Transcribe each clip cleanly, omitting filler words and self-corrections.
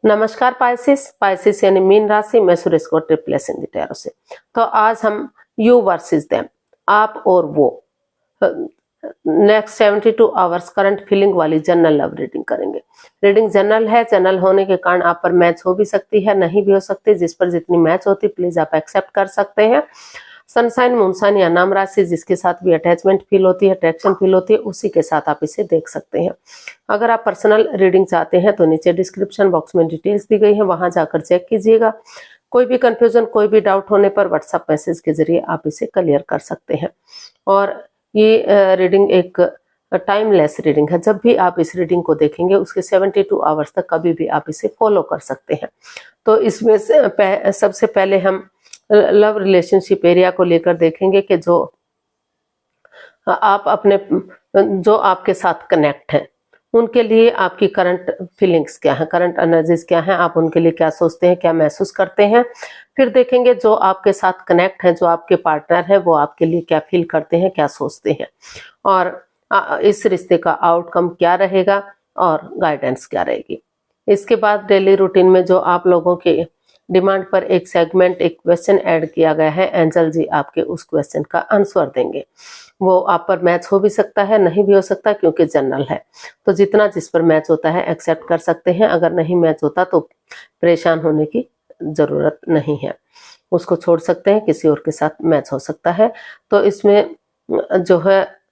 नमस्कार पाइसिस यानी मीन राशि। मैं सुरेश को ट्रिपल एस इन टैरो से। तो आज हम यू वर्सेस देम, आप और वो, नेक्स्ट 72 आवर्स करंट फीलिंग वाली जनरल लव रीडिंग करेंगे। रीडिंग जनरल है, जनरल होने के कारण आप पर मैच हो भी सकती है, नहीं भी हो सकती। जिस पर जितनी मैच होती प्लीज आप एक्सेप्ट कर सकते हैं। सनसाइन, मूनसाइन या नाम राशि जिसके साथ भी अटैचमेंट फील होती है, अट्रैक्शन फील होती है, उसी के साथ आप इसे देख सकते हैं। अगर आप पर्सनल रीडिंग चाहते हैं तो नीचे डिस्क्रिप्शन बॉक्स में डिटेल्स दी गई है, वहां जाकर चेक कीजिएगा। कोई भी कंफ्यूजन, कोई भी डाउट होने पर व्हाट्सएप मैसेज के जरिए आप इसे क्लियर कर सकते हैं। और ये रीडिंग एक टाइमलेस रीडिंग है। जब भी आप इस रीडिंग को देखेंगे उसके 72 आवर्स तक कभी भी आप इसे फॉलो कर सकते हैं। तो इसमें से सबसे पहले हम लव रिलेशनशिप एरिया को लेकर देखेंगे कि जो आपके साथ कनेक्ट हैं उनके लिए आपकी करंट फीलिंग्स क्या है, करंट एनर्जीज क्या है, आप उनके लिए क्या सोचते हैं, क्या महसूस करते हैं। फिर देखेंगे जो आपके साथ कनेक्ट हैं, जो आपके पार्टनर है, वो आपके लिए क्या फील करते हैं, क्या सोचते हैं, और इस रिश्ते का आउटकम क्या रहेगा और गाइडेंस क्या रहेगी। इसके बाद डेली रूटीन में जो आप लोगों के डिमांड पर एक सेगमेंट, एक क्वेश्चन ऐड किया गया है, एंजल जी आपके उस क्वेश्चन का आंसर देंगे। वो आप पर मैच हो भी सकता है, नहीं भी हो सकता, क्योंकि जनरल है। तो जितना जिस पर मैच होता है एक्सेप्ट कर सकते हैं। अगर नहीं मैच होता तो परेशान होने की जरूरत नहीं है, उसको छोड़ सकते हैं, किसी और के साथ मैच हो सकता है। तो इसमें जो है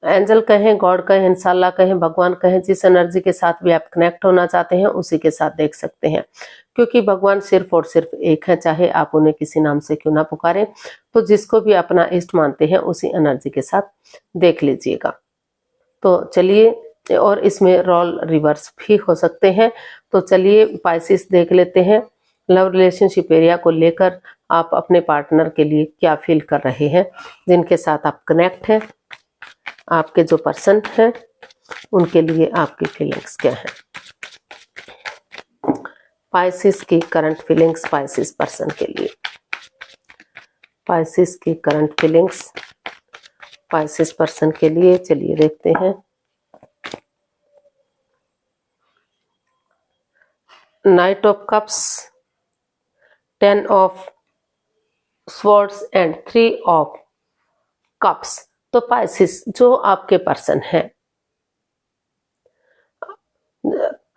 एंजल कहें, गॉड कहें, इंशाल्लाह कहें, भगवान कहें, जिस एनर्जी के साथ भी आप कनेक्ट होना चाहते हैं उसी के साथ देख सकते हैं, क्योंकि भगवान सिर्फ और सिर्फ एक है, चाहे आप उन्हें किसी नाम से क्यों ना पुकारें। तो जिसको भी अपना इष्ट मानते हैं उसी एनर्जी के साथ देख लीजिएगा। तो चलिए, और इसमें रोल रिवर्स भी हो सकते हैं। तो चलिए पाइसिस देख लेते हैं लव रिलेशनशिप एरिया को लेकर आप अपने पार्टनर के लिए क्या फील कर रहे हैं, जिनके साथ आप कनेक्ट हैं, आपके जो पर्सन हैं उनके लिए आपकी फीलिंग्स क्या है। पाइसिस की करंट फीलिंग्स पाइसिस पर्सन के लिए, पाइसिस की करंट फीलिंग्स पाइसिस पर्सन के लिए। चलिए देखते हैं। Night of cups, 10 of swords and 3 of cups. तो पाइसिस जो आपके पर्सन है,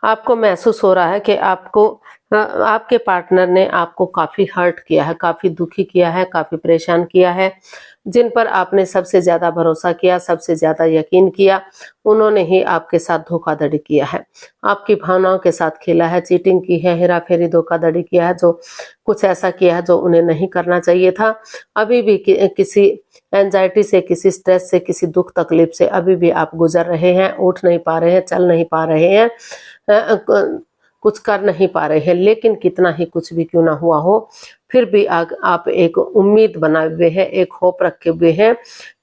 आपको महसूस हो रहा है कि आपके पार्टनर ने आपको काफी हर्ट किया है, काफी दुखी किया है, काफी परेशान किया है। जिन पर आपने सबसे ज्यादा भरोसा किया, सबसे ज्यादा यकीन किया, उन्होंने ही आपके साथ धोखाधड़ी किया है, आपकी भावनाओं के साथ खेला है, चीटिंग की है, हेरा फेरी, धोखाधड़ी किया है, जो कुछ ऐसा किया है जो उन्हें नहीं करना चाहिए था। अभी भी किसी एंजाइटी से, किसी स्ट्रेस से, किसी दुख तकलीफ से अभी भी आप गुजर रहे हैं, उठ नहीं पा रहे हैं, चल नहीं पा रहे हैं, कुछ कर नहीं पा रहे हैं। लेकिन कितना ही कुछ भी क्यों ना हुआ हो, फिर भी आप एक उम्मीद बनाए हुए हैं, एक होप रखे हुए हैं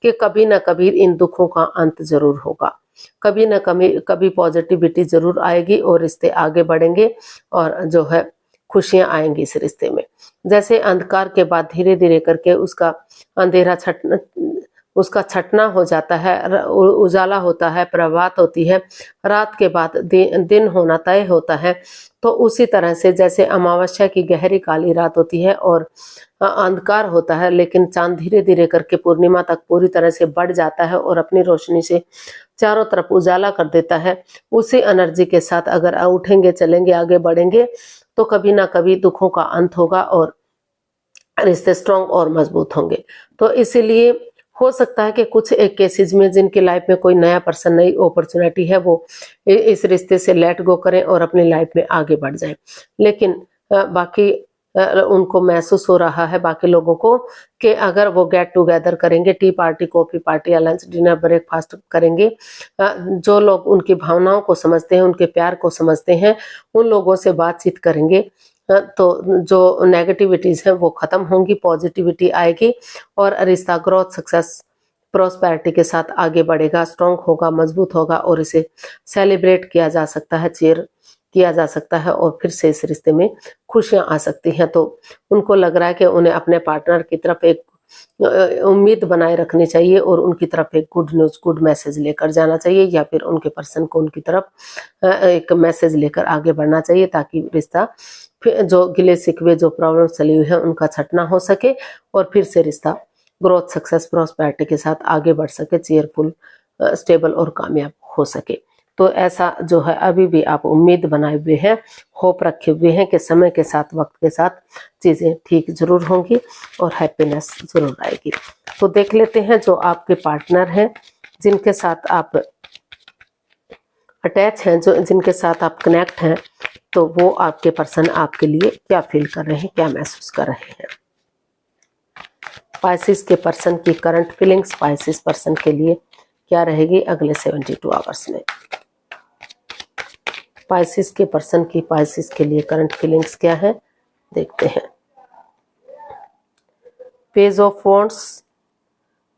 कि कभी ना कभी इन दुखों का अंत जरूर होगा, कभी ना कभी पॉजिटिविटी जरूर आएगी और रिश्ते आगे बढ़ेंगे और जो है खुशियां आएंगी इस रिश्ते में। जैसे अंधकार के बाद धीरे धीरे करके उसका छटना हो जाता है, उजाला होता है, प्रभात होती है, रात के बाद दिन होना तय होता है। तो उसी तरह से जैसे अमावस्या की गहरी काली रात होती है और अंधकार होता है, लेकिन चांद धीरे धीरे करके पूर्णिमा तक पूरी तरह से बढ़ जाता है और अपनी रोशनी से चारों तरफ उजाला कर देता है। उसी एनर्जी के साथ अगर उठेंगे, चलेंगे, आगे बढ़ेंगे तो कभी ना कभी दुखों का अंत होगा और रिश्ते स्ट्रॉन्ग और मजबूत होंगे। तो इसीलिए हो सकता है कि कुछ एक केसेस में जिनकी लाइफ में कोई नया पर्सन, नई अपॉर्चुनिटी है, वो इस रिश्ते से लेट गो करें और अपनी लाइफ में आगे बढ़ जाएं। लेकिन बाकी उनको महसूस हो रहा है, बाकी लोगों को, कि अगर वो गेट टुगेदर करेंगे, टी पार्टी, कॉफी पार्टी या लंच, डिनर, ब्रेकफास्ट करेंगे, जो लोग उनकी भावनाओं को समझते हैं, उनके प्यार को समझते हैं, उन लोगों से बातचीत करेंगे, तो जो नेगेटिविटीज हैं वो खत्म होंगी, पॉजिटिविटी आएगी और रिश्ता ग्रोथ, सक्सेस, प्रोस्पेरिटी के साथ आगे बढ़ेगा, स्ट्रॉन्ग होगा, मजबूत होगा और इसे सेलिब्रेट किया जा सकता है, चीयर किया जा सकता है और फिर से इस रिश्ते में खुशियां आ सकती हैं। तो उनको लग रहा है कि उन्हें अपने पार्टनर की तरफ एक उम्मीद बनाए रखनी चाहिए और उनकी तरफ एक गुड न्यूज़, गुड मैसेज लेकर जाना चाहिए, या फिर उनके पर्सन को उनकी तरफ एक मैसेज लेकर आगे बढ़ना चाहिए, ताकि रिश्ता फिर जो गिले शिकवे, जो प्रॉब्लम चली हुई है, उनका छटना हो सके और फिर से रिश्ता ग्रोथ, सक्सेस, प्रॉस्पेरिटी के साथ आगे बढ़ सके, चेयरफुल, स्टेबल और कामयाब हो सके। तो ऐसा जो है अभी भी आप उम्मीद बनाए हुए हैं, होप रखे हुए हैं कि समय के साथ, वक्त के साथ चीज़ें ठीक जरूर होंगी और हैप्पीनेस जरूर आएगी। तो देख लेते हैं जो आपके पार्टनर हैं, जिनके साथ आप अटैच हैं, जो जिनके साथ आप कनेक्ट हैं, तो वो आपके पर्सन आपके लिए क्या फील कर रहे हैं, क्या महसूस कर रहे हैं। पाइसिस के पर्सन की करंट फीलिंग्स पाइसिस पर्सन के लिए क्या रहेगी अगले 72 आवर्स में। पाइसिस के पर्सन की पाइसिस के लिए करंट फीलिंग्स क्या है, देखते हैं। Page of wands,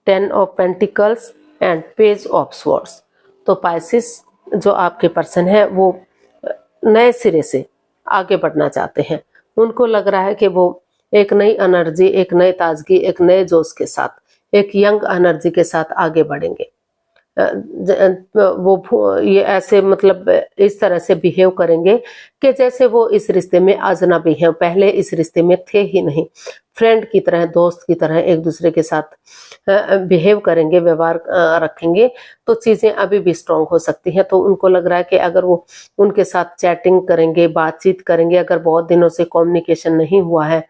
10 of pentacles and page of swords. तो पाइसिस जो आपके पर्सन है वो नए सिरे से आगे बढ़ना चाहते हैं। उनको लग रहा है कि वो एक नई एनर्जी, एक नई ताजगी, एक नए जोश के साथ, एक यंग एनर्जी के साथ आगे बढ़ेंगे। वो ये ऐसे मतलब इस तरह से बिहेव करेंगे कि जैसे वो इस रिश्ते में अजनबी हैं, पहले इस रिश्ते में थे ही नहीं। फ्रेंड की तरह, दोस्त की तरह एक दूसरे के साथ बिहेव करेंगे, व्यवहार रखेंगे, तो चीज़ें अभी भी स्ट्रांग हो सकती हैं। तो उनको लग रहा है कि अगर वो उनके साथ चैटिंग करेंगे, बातचीत करेंगे, अगर बहुत दिनों से कम्युनिकेशन नहीं हुआ है,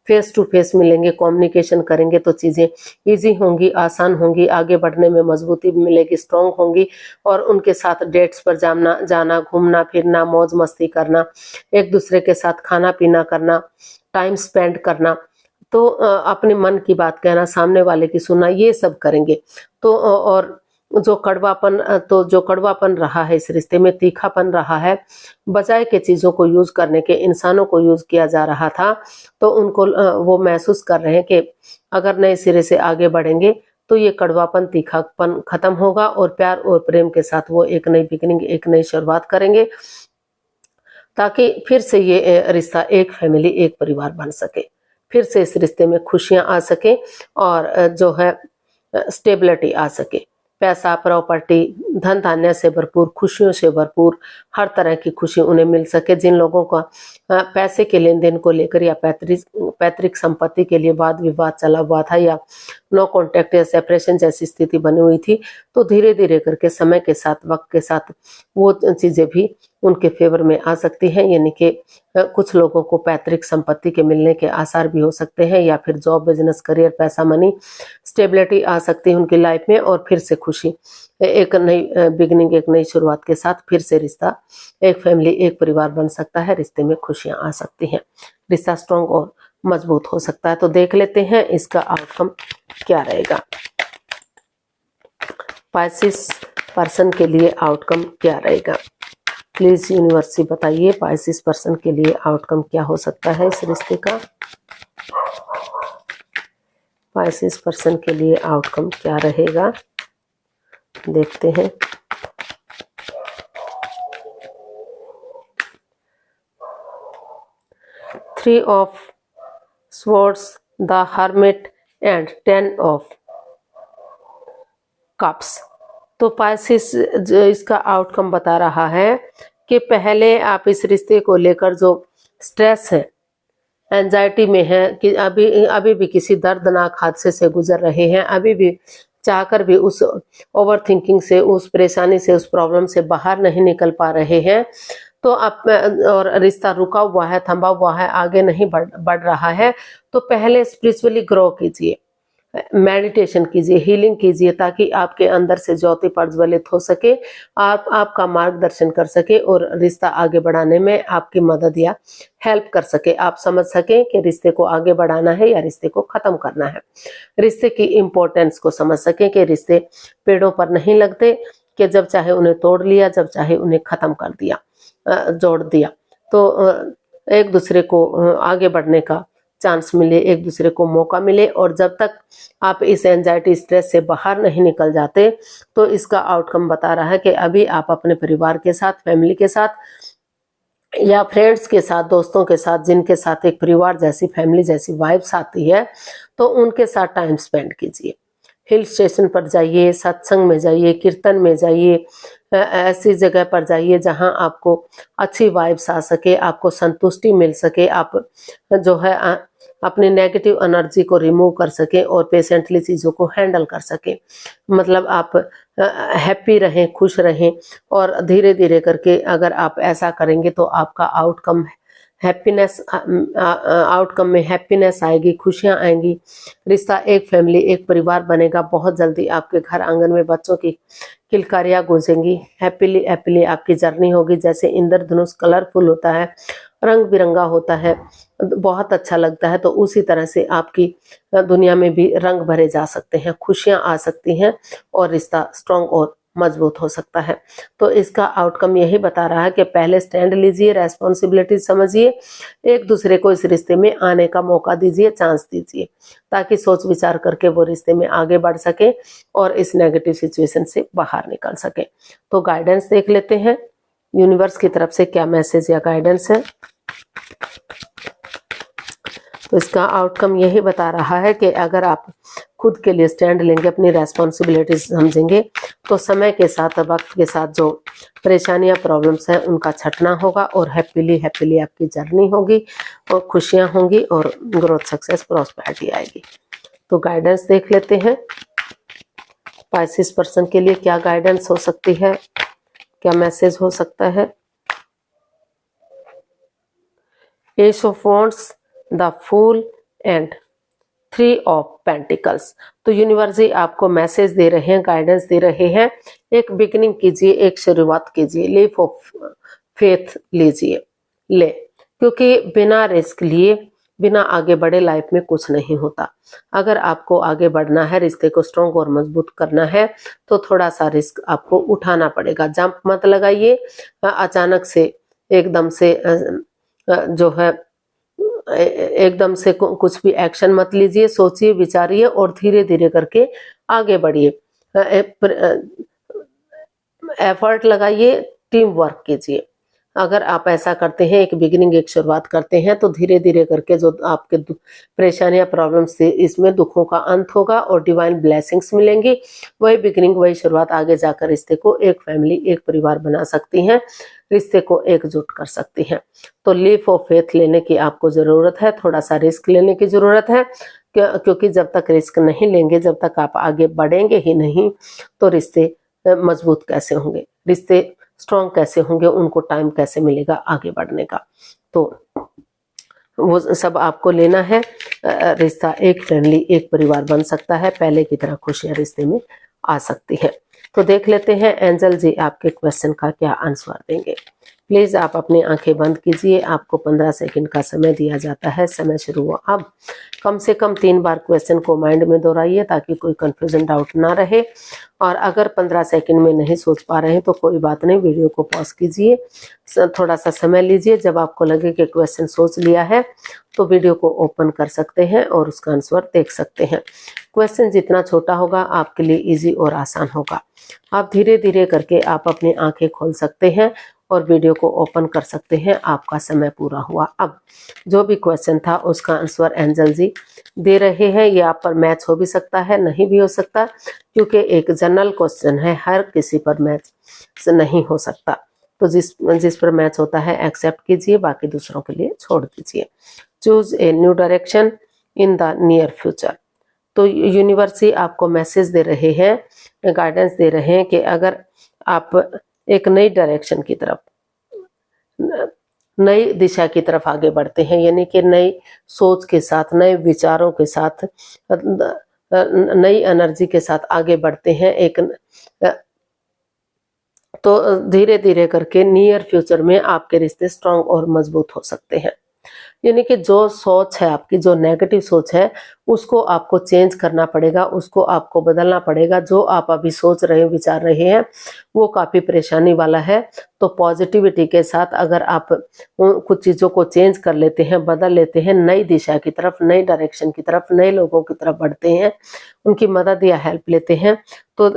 फेस टू फेस मिलेंगे, कम्युनिकेशन करेंगे, तो चीज़ें इजी होंगी, आसान होंगी, आगे बढ़ने में मजबूती मिलेगी, स्ट्रांग होंगी। और उनके साथ डेट्स पर जाना, घूमना फिरना, मौज मस्ती करना, एक दूसरे के साथ खाना पीना करना, टाइम स्पेंड करना, तो अपने मन की बात कहना, सामने वाले की सुनना, ये सब करेंगे। तो और जो कड़वापन रहा है इस रिश्ते में, तीखापन रहा है, बजाय के चीज़ों को यूज करने के इंसानों को यूज किया जा रहा था, तो उनको वो महसूस कर रहे हैं कि अगर नए सिरे से आगे बढ़ेंगे तो ये कड़वापन, तीखापन खत्म होगा और प्यार और प्रेम के साथ वो एक नई बिगिनिंग, एक नई शुरुआत करेंगे, ताकि फिर से ये रिश्ता एक फैमिली, एक परिवार बन सके, फिर से इस रिश्ते में खुशियां आ सके और जो है स्टेबिलिटी आ सके। पैसा, प्रॉपर्टी, धन धान्य से भरपूर, खुशियों से भरपूर, हर तरह की खुशी उन्हें मिल सके। जिन लोगों का पैसे के लेन देन को लेकर या पैतृक संपत्ति के लिए वाद विवाद चला हुआ था, या नो कॉन्टेक्ट या सेपरेशन जैसी स्थिति बनी हुई थी, तो धीरे धीरे करके समय के साथ, वक्त के साथ वो चीज़ें भी उनके फेवर में आ सकती हैं। यानी कि कुछ लोगों को पैतृक संपत्ति के मिलने के आसार भी हो सकते हैं, या फिर जॉब, बिजनेस, करियर, पैसा, मनी, स्टेबिलिटी आ सकती है उनकी लाइफ में, और फिर से खुशी, एक नई बिगनिंग, एक नई शुरुआत के साथ फिर से रिश्ता एक फैमिली, एक परिवार बन सकता है। रिश्ते में खुशियां आ सकती हैं, रिश्ता स्ट्रॉन्ग और मजबूत हो सकता है। तो देख लेते हैं इसका आउटकम क्या रहेगा। पाइसिस पर्सन के लिए आउटकम क्या रहेगा, प्लीज यूनिवर्स बताइए पाइसिस पर्सन के लिए आउटकम क्या हो सकता है इस रिश्ते का। पाइसिस पर्सन के लिए आउटकम क्या रहेगा, देखते हैं। Three of swords, the hermit and 10 of cups. तो पाइसिस जो इसका आउटकम बता रहा है कि पहले आप इस रिश्ते को लेकर जो स्ट्रेस है, एंजाइटी में है, कि अभी भी किसी दर्दनाक हादसे से गुजर रहे हैं, अभी भी चाहकर भी उस ओवर थिंकिंग से, उस परेशानी से, उस प्रॉब्लम से बाहर नहीं निकल पा रहे हैं, तो आप और रिश्ता रुका हुआ है, थमा हुआ है, आगे नहीं बढ़ रहा है, तो पहले स्पिरिचुअली ग्रो कीजिए, मेडिटेशन कीजिए, हीलिंग कीजिए, ताकि आपके अंदर से ज्योति प्रज्वलित हो सके, आपका मार्गदर्शन कर सके और रिश्ता आगे बढ़ाने में आपकी मदद या हेल्प कर सके। आप समझ सकें कि रिश्ते को आगे बढ़ाना है या रिश्ते को खत्म करना है, रिश्ते की इम्पोर्टेंस को समझ सकें कि रिश्ते पेड़ों पर नहीं लगते, कि जब चाहे उन्हें तोड़ लिया, जब चाहे उन्हें खत्म कर दिया, जोड़ दिया। तो एक दूसरे को आगे बढ़ने का चांस मिले, एक दूसरे को मौका मिले, और जब तक आप इस एंजाइटी, स्ट्रेस से बाहर नहीं निकल जाते, तो इसका आउटकम बता रहा है कि अभी आप अपने परिवार के साथ, फैमिली के साथ या फ्रेंड्स के साथ, दोस्तों के साथ, जिनके साथ एक परिवार जैसी, फैमिली जैसी वाइब्स आती है, तो उनके साथ टाइम स्पेंड कीजिए। हिल स्टेशन पर जाइए, सत्संग में जाइए, कीर्तन में जाइए, ऐसी जगह पर जाइए जहां आपको अच्छी वाइब्स आ सके, आपको संतुष्टि मिल सके, आप जो है अपनी नेगेटिव एनर्जी को रिमूव कर सके और पेशेंटली चीज़ों को हैंडल कर सके। मतलब आप हैप्पी रहें, खुश रहें, और धीरे धीरे करके अगर आप ऐसा करेंगे तो आपका आउटकम हैप्पीनेस, आउटकम में हैप्पीनेस आएगी, खुशियां आएंगी, रिश्ता एक फैमिली, एक परिवार बनेगा। बहुत जल्दी आपके घर आंगन में बच्चों की किलकारियां गूंजेंगी। हैप्पीली हैप्पीली आपकी जर्नी होगी। जैसे इंद्रधनुष कलरफुल होता है, रंग बिरंगा होता है, बहुत अच्छा लगता है, तो उसी तरह से आपकी दुनिया में भी रंग भरे जा सकते हैं, खुशियां आ सकती हैं और रिश्ता स्ट्रांग और मजबूत हो सकता है। तो इसका आउटकम यही बता रहा है कि पहले स्टैंड लीजिए, रेस्पॉन्सिबिलिटी समझिए, एक दूसरे को इस रिश्ते में आने का मौका दीजिए, चांस दीजिए, ताकि सोच विचार करके वो रिश्ते में आगे बढ़ सके और इस नेगेटिव सिचुएशन से बाहर निकल सके। तो गाइडेंस देख लेते हैं, यूनिवर्स की तरफ से क्या मैसेज या गाइडेंस है। तो इसका आउटकम यही बता रहा है कि अगर आप खुद के लिए स्टैंड लेंगे, अपनी रेस्पॉन्सिबिलिटी समझेंगे, तो समय के साथ, वक्त के साथ जो परेशानियां, प्रॉब्लम्स हैं, उनका छटना होगा और हैप्पीली हैप्पीली आपकी जर्नी होगी और खुशियां होंगी और ग्रोथ, सक्सेस, प्रॉस्पेरिटी आएगी। तो गाइडेंस देख लेते हैं, पाइसेस पर्सन के लिए क्या गाइडेंस हो सकती है, क्या मैसेज हो सकता है। Ace of wands, the fool and 3 of pentacles. तो यूनिवर्स ही आपको मैसेज दे रहे हैं, गाइडेंस दे रहे हैं। एक बिगिनिंग कीजिए, एक शुरुआत कीजिए, लीप ऑफ फेथ लीजिए, ले, क्योंकि बिना रिस्क लिए, बिना आगे बढ़े लाइफ में कुछ नहीं होता। अगर आपको आगे बढ़ना है, रिश्ते को स्ट्रॉन्ग और मजबूत करना है, तो थोड़ा सा रिस्क आपको उठाना पड़ेगा। जंप मत लगाइए, अचानक से एकदम से जो है एकदम से कुछ भी एक्शन मत लीजिए, सोचिए, विचारिए और धीरे धीरे करके आगे बढ़िए। एफर्ट लगाइए, टीम वर्क कीजिए। अगर आप ऐसा करते हैं, एक बिगिनिंग, एक शुरुआत करते हैं, तो धीरे धीरे करके जो आपके परेशानियां, प्रॉब्लम्स थी, इसमें दुखों का अंत होगा और डिवाइन ब्लेसिंग्स मिलेंगी। वही बिगिनिंग, वही शुरुआत आगे जाकर रिश्ते को एक फैमिली, एक परिवार बना सकती हैं, रिश्ते को एकजुट कर सकती हैं। तो लीप ऑफ फेथ लेने की आपको जरूरत है, थोड़ा सा रिस्क लेने की जरूरत है, क्योंकि जब तक रिस्क नहीं लेंगे, जब तक आप आगे बढ़ेंगे ही नहीं, तो रिश्ते मजबूत कैसे होंगे, रिश्ते स्ट्रॉन्ग कैसे होंगे, उनको टाइम कैसे मिलेगा आगे बढ़ने का। तो वो सब आपको लेना है। रिश्ता एक फैमिली, एक परिवार बन सकता है, पहले की तरह खुशियां रिश्ते में आ सकती है। तो देख लेते हैं एंजल जी आपके क्वेश्चन का क्या आंसर देंगे। प्लीज आप अपनी आंखें बंद कीजिए, आपको 15 सेकंड का समय दिया जाता है। समय शुरू हुआ अब। कम से कम 3 बार क्वेश्चन को माइंड में दोहराइए ताकि कोई कंफ्यूजन, डाउट ना रहे। और अगर 15 सेकंड में नहीं सोच पा रहे हैं तो कोई बात नहीं, वीडियो को पॉज कीजिए, थोड़ा सा समय लीजिए। जब आपको लगे कि क्वेश्चन सोच लिया है तो वीडियो को ओपन कर सकते हैं और उसका आंसर देख सकते हैं। क्वेश्चन जितना छोटा होगा आपके लिए इजी और आसान होगा। आप धीरे धीरे करके आप अपनी आंखें खोल सकते हैं और वीडियो को ओपन कर सकते हैं। आपका समय पूरा हुआ। अब जो भी क्वेश्चन था उसका आंसर एंजल जी दे रहे हैं। ये आप पर मैच हो भी सकता है, नहीं भी हो सकता, क्योंकि एक जनरल क्वेश्चन है, हर किसी पर मैच नहीं हो सकता। तो जिस पर मैच होता है एक्सेप्ट कीजिए, बाकी दूसरों के लिए छोड़ दीजिए। Choose a new direction in the near future. तो यूनिवर्स ही आपको मैसेज दे रहे हैं, गाइडेंस दे रहे हैं कि अगर आप एक नई डायरेक्शन की तरफ, नई दिशा की तरफ आगे बढ़ते हैं, यानी कि नई सोच के साथ, नए विचारों के साथ, नई एनर्जी के साथ आगे बढ़ते हैं, तो धीरे धीरे करके नियर फ्यूचर में आपके रिश्ते स्ट्रांग और मजबूत हो सकते हैं। यानी कि जो सोच है आपकी, जो नेगेटिव सोच है, उसको आपको चेंज करना पड़ेगा, उसको आपको बदलना पड़ेगा। जो आप अभी सोच रहे, विचार रहे हैं, वो काफी परेशानी वाला है। तो पॉजिटिविटी के साथ अगर आप कुछ चीजों को चेंज कर लेते हैं, बदल लेते हैं, नई दिशा की तरफ, नई डायरेक्शन की तरफ, नए लोगों की तरफ बढ़ते हैं, उनकी मदद या हेल्प लेते हैं, तो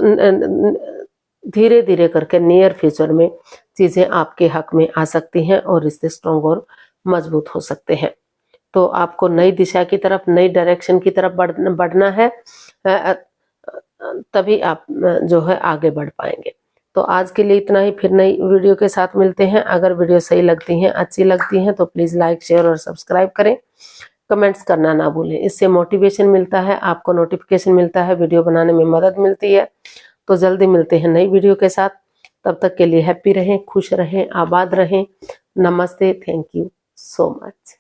धीरे धीरे करके नियर फ्यूचर में चीजें आपके हक में आ सकती हैं और रिश्ते स्ट्रॉन्ग और मजबूत हो सकते हैं। तो आपको नई दिशा की तरफ, नई डायरेक्शन की तरफ बढ़ना है, तभी आप जो है आगे बढ़ पाएंगे। तो आज के लिए इतना ही, फिर नई वीडियो के साथ मिलते हैं। अगर वीडियो सही लगती हैं, अच्छी लगती हैं तो प्लीज लाइक, शेयर और सब्सक्राइब करें। कमेंट्स करना ना भूलें, इससे मोटिवेशन मिलता है, आपको नोटिफिकेशन मिलता है, वीडियो बनाने में मदद मिलती है। तो जल्दी मिलते हैं नई वीडियो के साथ। तब तक के लिए हैप्पी रहें, खुश रहें, आबाद रहें। नमस्ते, थैंक यू सो मच।